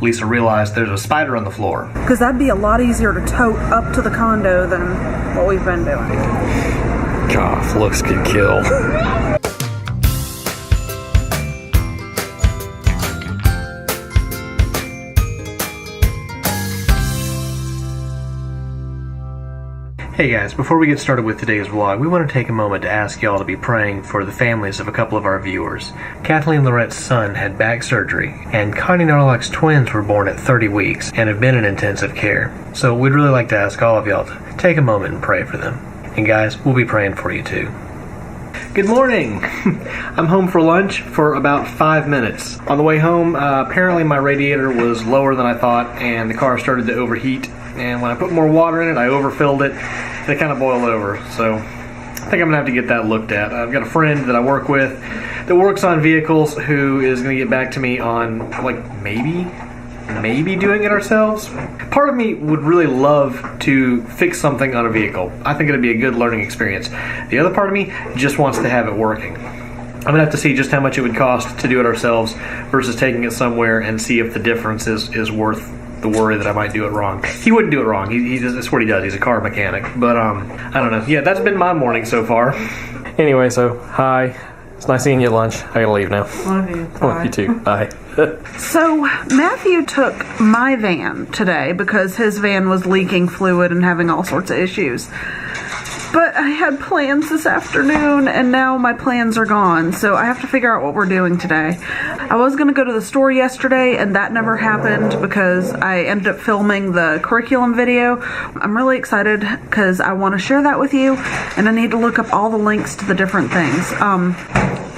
Lisa realized there's a spider on the floor. Because that'd be a lot easier to tote up to the condo than what we've been doing. Gosh, looks could kill. Hey guys, before we get started with today's vlog, we want to take a moment to ask y'all to be praying for the families of a couple of our viewers. Kathleen Lorette's son had back surgery, and Connie Narlock's twins were born at 30 weeks and have been in intensive care. So we'd really like to ask all of y'all to take a moment and pray for them. And guys, we'll be praying for you too. Good morning! I'm home for lunch for about 5 minutes. On the way home, apparently my radiator was lower than I thought, and the car started to overheat. And when I put more water in it, I overfilled it, and it kind of boiled over. So I think I'm going to have to get that looked at. I've got a friend that I work with that works on vehicles who is going to get back to me on, like, maybe doing it ourselves. Part of me would really love to fix something on a vehicle. I think it'd be a good learning experience. The other part of me just wants to have it working. I'm going to have to see just how much it would cost to do it ourselves versus taking it somewhere and see if the difference is worth the worry that I might do it wrong. He wouldn't do it wrong. That's what he does. He's a car mechanic. But, I don't know. Yeah, that's been my morning so far. Anyway, so, hi. It's nice seeing you at lunch. I gotta leave now. Love you. Bye. Love you too. Bye. So, Matthew took my van today because his van was leaking fluid and having all sorts of issues. But I had plans this afternoon, and now my plans are gone, so I have to figure out what we're doing today. I was going to go to the store yesterday, and that never happened because I ended up filming the curriculum video. I'm really excited because I want to share that with you, and I need to look up all the links to the different things.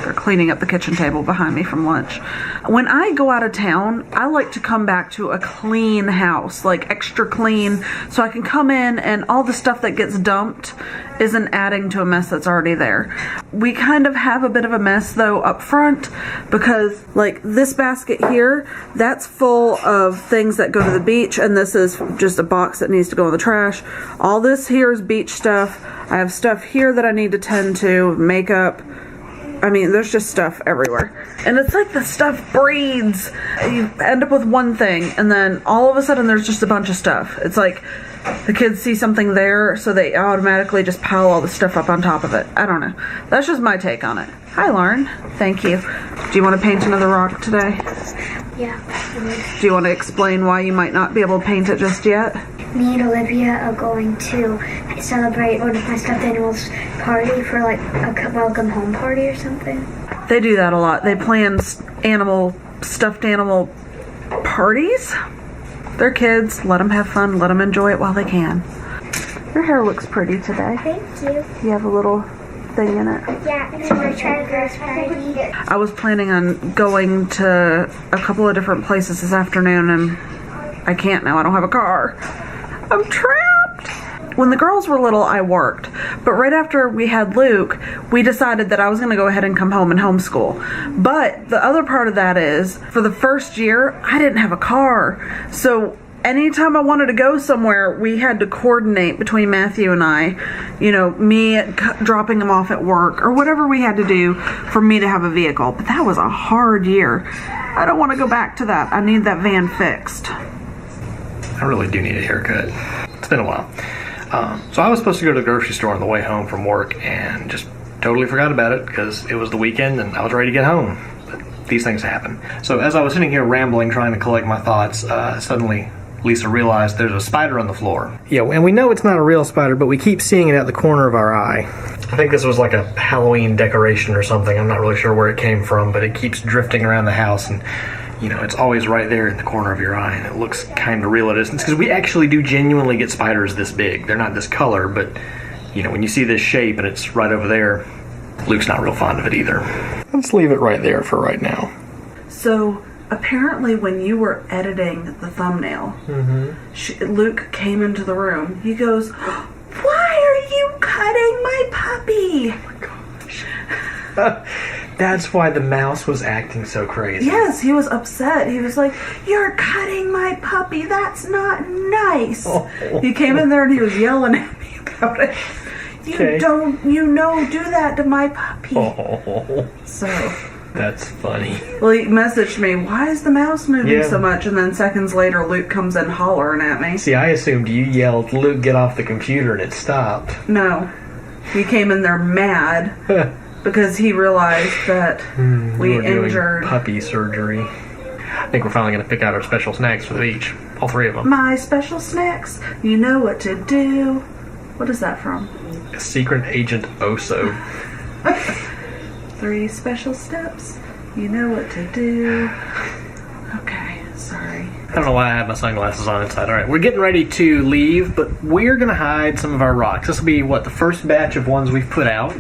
They're cleaning up the kitchen table behind me from lunch. When I go out of town, I like to come back to a clean house, like extra clean, so I can come in and all the stuff that gets dumped isn't adding to a mess that's already there. We kind of have a bit of a mess though up front because like this basket here, that's full of things that go to the beach, and this is just a box that needs to go in the trash. All this here is beach stuff. I have stuff here that I need to tend to, makeup. I mean, there's just stuff everywhere. And it's like the stuff breeds. You end up with one thing, and then all of a sudden there's just a bunch of stuff. It's like the kids see something there, so they automatically just pile all the stuff up on top of it. I don't know. That's just my take on it. Hi, Lauren. Thank you. Do you want to paint another rock today? Yeah. Do you want to explain why you might not be able to paint it just yet? Me and Olivia are going to celebrate one of my stuffed animals' party for like a welcome home party or something. They do that a lot. They plan stuffed animal parties. They're kids. Let them have fun. Let them enjoy it while they can. Your hair looks pretty today. Thank you. You have a little thing in it. Yeah, it's my children's party. I was planning on going to a couple of different places this afternoon, and I can't now. I don't have a car. I'm trapped. When the girls were little, I worked. But right after we had Luke, we decided that I was going to go ahead and come home and homeschool. But the other part of that is, for the first year, I didn't have a car. So anytime I wanted to go somewhere, we had to coordinate between Matthew and I. You know, me dropping him off at work or whatever we had to do for me to have a vehicle. But that was a hard year. I don't want to go back to that. I need that van fixed. I really do need a haircut. It's been a while. So I was supposed to go to the grocery store on the way home from work and just totally forgot about it because it was the weekend and I was ready to get home. But these things happen. So as I was sitting here rambling, trying to collect my thoughts, suddenly Lisa realized there's a spider on the floor. Yeah, and we know it's not a real spider, but we keep seeing it at the corner of our eye. I think this was like a Halloween decoration or something. I'm not really sure where it came from, but it keeps drifting around the house, and you know, it's always right there in the corner of your eye, and it looks kind of real at a distance, because we actually do genuinely get spiders this big. They're not this color, but, you know, when you see this shape and it's right over there, Luke's not real fond of it either. Let's leave it right there for right now. So, apparently when you were editing the thumbnail, Luke came into the room. He goes, "Why are you cutting my puppy?" Oh my gosh. That's why the mouse was acting so crazy. Yes, he was upset. He was like, "You're cutting my puppy. That's not nice." Oh. He came in there and he was yelling at me about it. Do that to my puppy. Oh. So, That's funny. Well, he messaged me, why is the mouse moving Yeah. so much? And then seconds later, Luke comes in hollering at me. See, I assumed you yelled, Luke, get off the computer, and it stopped. No. He came in there mad because he realized that we were doing injured puppy surgery. I think we're finally going to pick out our special snacks for the beach. All 3 of them. my special snacks. You know what to do. What is that from? Secret Agent Oso. 3 special steps. You know what to do. Okay, sorry. I don't know why I have my sunglasses on inside. All right, we're getting ready to leave, but we're going to hide some of our rocks. This will be, the first batch of ones we've put out.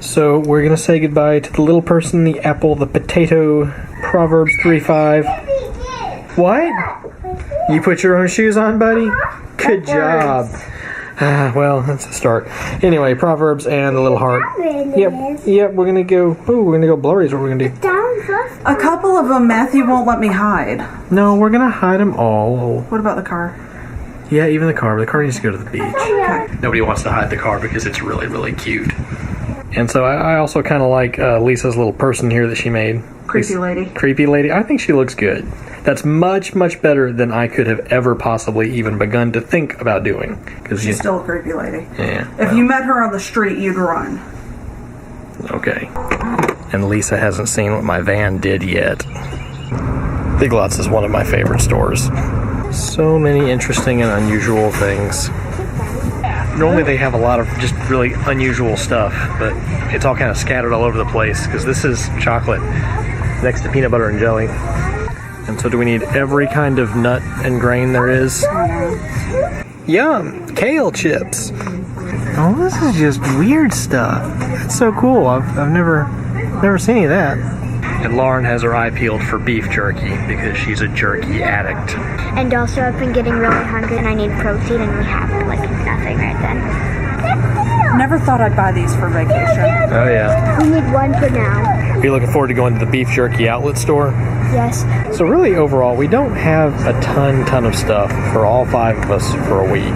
So we're going to say goodbye to the little person, the apple, the potato, Proverbs 3:5. What? You put your own shoes on, buddy? Good job. Well, that's a start. Anyway, Proverbs and the little heart. Yep, we're going to go, we're going to go blurry is what we're going to do. A couple of them Matthew won't let me hide. No, we're going to hide them all. What about the car? Yeah, even the car. But the car needs to go to the beach. Okay. Nobody wants to hide the car because it's really, really cute. And so I also kind of like Lisa's little person here that she made. Creepy lady. Creepy lady. I think she looks good. That's much, much better than I could have ever possibly even begun to think about doing. She's still a creepy lady. Yeah. If you met her on the street, you'd run. Okay. And Lisa hasn't seen what my van did yet. Big Lots is one of my favorite stores. So many interesting and unusual things. Normally they have a lot of just really unusual stuff, but it's all kind of scattered all over the place because this is chocolate next to peanut butter and jelly. And so do we need every kind of nut and grain there is? Yum! Kale chips! Oh, this is just weird stuff. That's so cool. I've never seen any of that. And Lauren has her eye peeled for beef jerky because she's a jerky addict. And also, I've been getting really hungry and I need protein, and we have nothing right then. Never thought I'd buy these for vacation. Oh yeah. We need one for now. Are you looking forward to going to the beef jerky outlet store? Yes. So really, overall, we don't have a ton of stuff for all 5 of us for a week.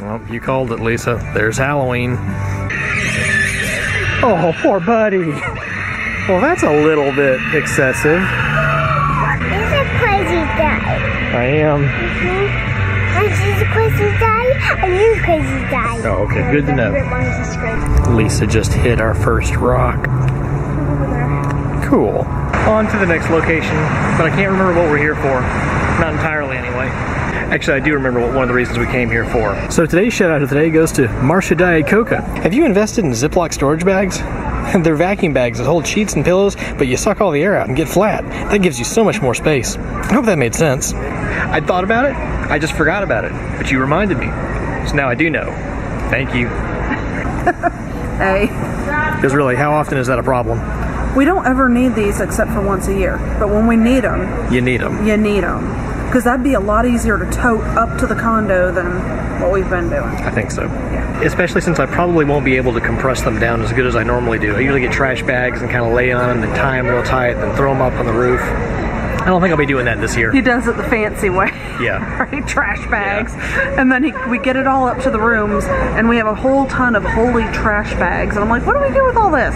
Well, you called it, Lisa. There's Halloween. Oh, poor buddy. Well, that's a little bit excessive. He's a crazy guy. I am. And she's a crazy guy, and you're a crazy guy. Oh, okay. Good to know. Lisa just hit our first rock. Cool. On to the next location, but I can't remember what we're here for. Not entirely, anyway. Actually, I do remember what one of the reasons we came here for. So today's shout out of the day goes to Marcia Diet Coca. Have you invested in Ziploc storage bags? They're vacuum bags that hold sheets and pillows, but you suck all the air out and get flat. That gives you so much more space. I hope that made sense. I thought about it, I just forgot about it, but you reminded me. So now I do know. Thank you. Hey. Because really, how often is that a problem? We don't ever need these except for once a year. But when we need them, You need them. you need them. Because that'd be a lot easier to tote up to the condo than what we've been doing. I think so. Yeah. Especially since I probably won't be able to compress them down as good as I normally do. I usually get trash bags and kind of lay on them and tie them real tight, then throw them up on the roof. I don't think I'll be doing that this year. He does it the fancy way. Yeah. Right? Trash bags. And then we get it all up to the rooms, and we have a whole ton of holy trash bags. And I'm like, what do we do with all this?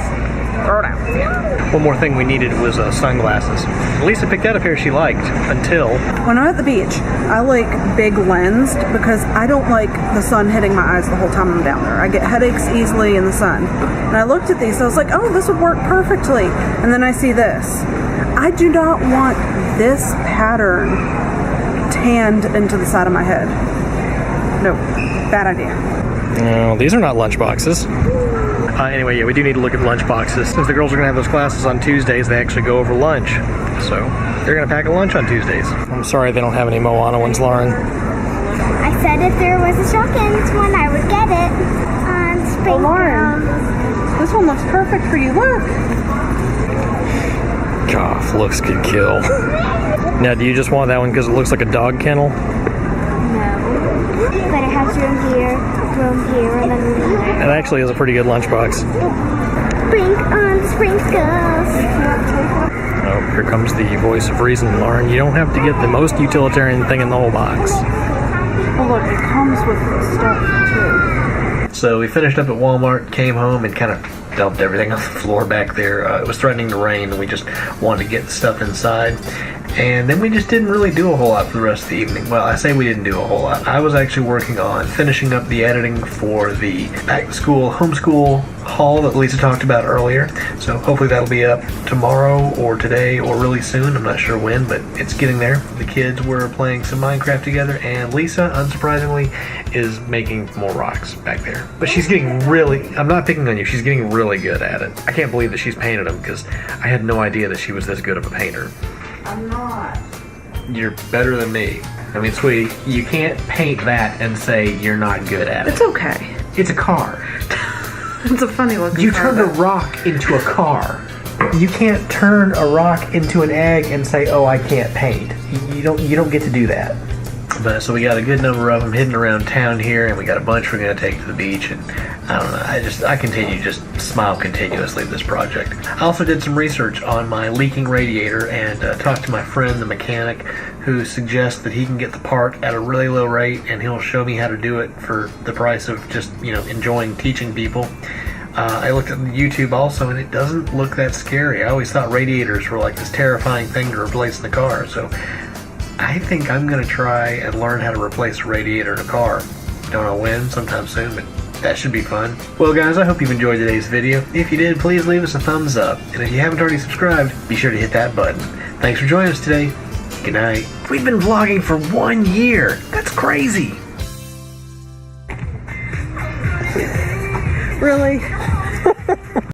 Throw it out. One more thing we needed was sunglasses. Lisa picked out a pair she liked until... When I'm at the beach, I like big lensed because I don't like the sun hitting my eyes the whole time I'm down there. I get headaches easily in the sun. And I looked at these, I was like, oh, this would work perfectly. And then I see this. I do not want this pattern tanned into the side of my head. No, bad idea. No, these are not lunchboxes. Anyway, yeah, we do need to look at lunchboxes. Since the girls are going to have those classes on Tuesdays, they actually go over lunch. So they're going to pack a lunch on Tuesdays. I'm sorry they don't have any Moana ones, Lauren. I said if there was a Shopkins one, I would get it. Oh, Lauren, this one looks perfect for you. Look. God, looks could kill. Now, do you just want that one because it looks like a dog kennel? No. But it has room here, and then room here. It actually is a pretty good lunchbox. Brink on the sprinkles. Oh, here comes the voice of reason, Lauren. You don't have to get the most utilitarian thing in the whole box. Oh, look, it comes with stuff, too. So we finished up at Walmart, came home, and kind of dumped everything on the floor back there. It was threatening to rain, and we just wanted to get the stuff inside. And then we just didn't really do a whole lot for the rest of the evening. Well, I say we didn't do a whole lot. I was actually working on finishing up the editing for the back-to-school homeschool haul that Lisa talked about earlier. So hopefully that'll be up tomorrow or today or really soon. I'm not sure when, but it's getting there. The kids were playing some Minecraft together, and Lisa, unsurprisingly, is making more rocks back there. But she's getting really, I'm not picking on you, she's getting really good at it. I can't believe that she's painted them because I had no idea that she was this good of a painter. I'm not. You're better than me. I mean, sweetie, you can't paint that and say you're not good at it. It's okay. It's a car. It's a funny looking You car. turned a rock into a car. You can't turn a rock into an egg and say, "Oh, I can't paint." You don't get to do that. But so we got a good number of them hidden around town here, and we got a bunch we're going to take to the beach. And I don't know, I continue to just smile continuously at this project. I also did some research on my leaking radiator and talked to my friend, the mechanic, who suggests that he can get the part at a really low rate, and he'll show me how to do it for the price of just, enjoying teaching people. I looked at YouTube also, and it doesn't look that scary. I always thought radiators were like this terrifying thing to replace in the car, so I think I'm going to try and learn how to replace a radiator in a car. Don't know when, sometime soon, but that should be fun. Well, guys, I hope you've enjoyed today's video. If you did, please leave us a thumbs up. And if you haven't already subscribed, be sure to hit that button. Thanks for joining us today. Good night. We've been vlogging for 1 year. That's crazy. Really?